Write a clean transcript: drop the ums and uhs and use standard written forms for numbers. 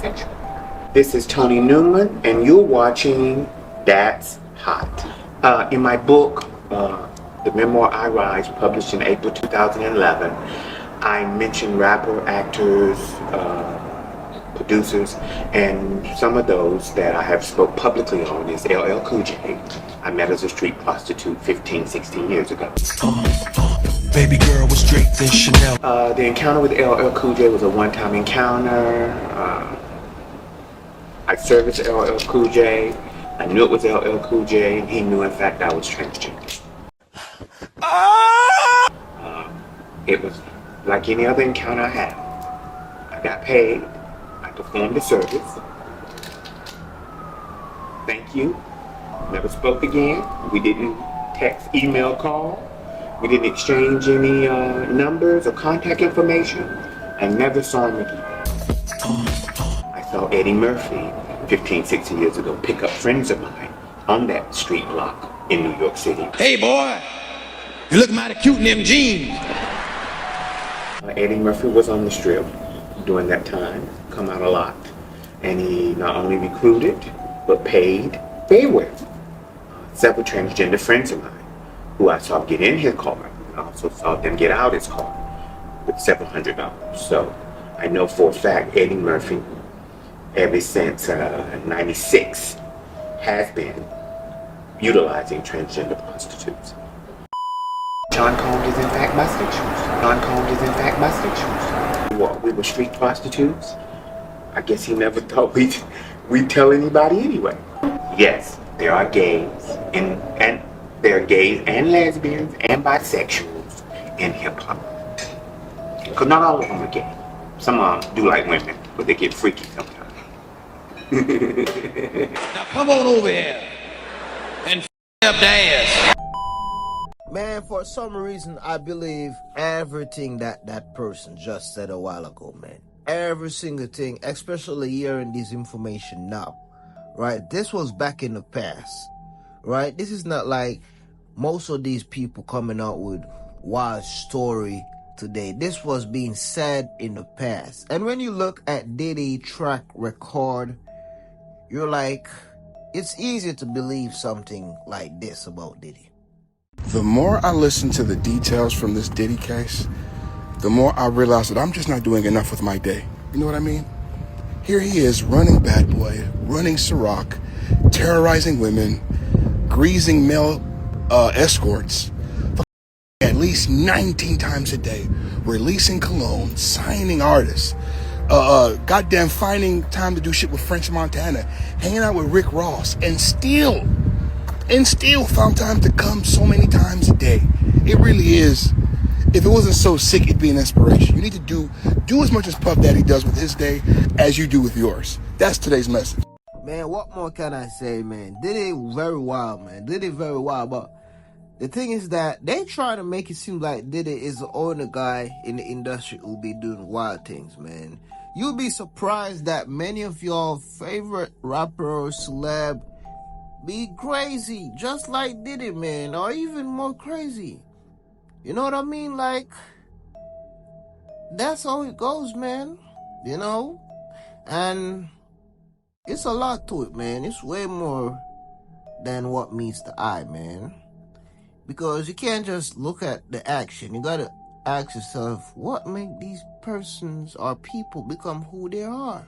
bisexual. This is Tony Newman, and you're watching That's Hot. In my book, The Memoir I Rise, published in April 2011, I mention rapper, actors, producers, and some of those that I have spoke publicly on is LL Cool J. I met as a street prostitute 15, 16 years ago. Baby girl was draped in Chanel. The encounter with LL Cool J was a one-time encounter. I serviced LL Cool J. I knew it was LL Cool J, and he knew, in fact, I was transgender. It was like any other encounter I had. I got paid. I performed the service. Thank you. Never spoke again. We didn't text, email, call. We didn't exchange any numbers or contact information. I never saw him again. I saw Eddie Murphy 15, 16 years ago pick up friends of mine on that street block in New York City. Hey boy, you look mighty cute in them jeans. Eddie Murphy was on the strip during that time, come out a lot. And he not only recruited, but paid very well. Several transgender friends of mine who I saw get in his car. I also saw them get out his car with several $100s. So I know for a fact Eddie Murphy, ever since 96, has been utilizing transgender prostitutes. Sean Combs is in fact bisexual. Sean Combs is in fact bisexual. What, we were street prostitutes? I guess he never thought we'd tell anybody anyway. Yes, there are gays, and there are gays and lesbians and bisexuals in hip-hop. Because not all of them are gay. Some of them do like women, but they get freaky sometimes. Now come on over here and up the ass. Man, for some reason, I believe everything that person just said a while ago, man. Every single thing, especially hearing this information now, right? This was back in the past, right? This is not like most of these people coming out with wild story today. This was being said in the past. And when you look at Diddy track record, you're like, it's easy to believe something like this about Diddy. The more I listen to the details from this Diddy case, the more I realize that I'm just not doing enough with my day. You know what I mean? Here he is running Bad Boy, running Ciroc, terrorizing women, greasing male escorts, at least 19 times a day, releasing cologne, signing artists, goddamn finding time to do shit with French Montana, hanging out with Rick Ross, and still found time to come so many times a day. It really is. If it wasn't so sick, it'd be an inspiration. You need to do as much as Puff Daddy does with his day as you do with yours. That's today's message. Man, what more can I say, man? Diddy very wild, man. Diddy very wild, but the thing is that they try to make it seem like Diddy is the only guy in the industry who'll be doing wild things, man. You'll be surprised that many of your favorite rappers, celeb, be crazy, just like Diddy, man, or even more crazy. You know what I mean? Like, that's how it goes, man. You know? And it's a lot to it, man. It's way more than what meets the eye, man. Because you can't just look at the action. You gotta ask yourself, what make these persons or people become who they are?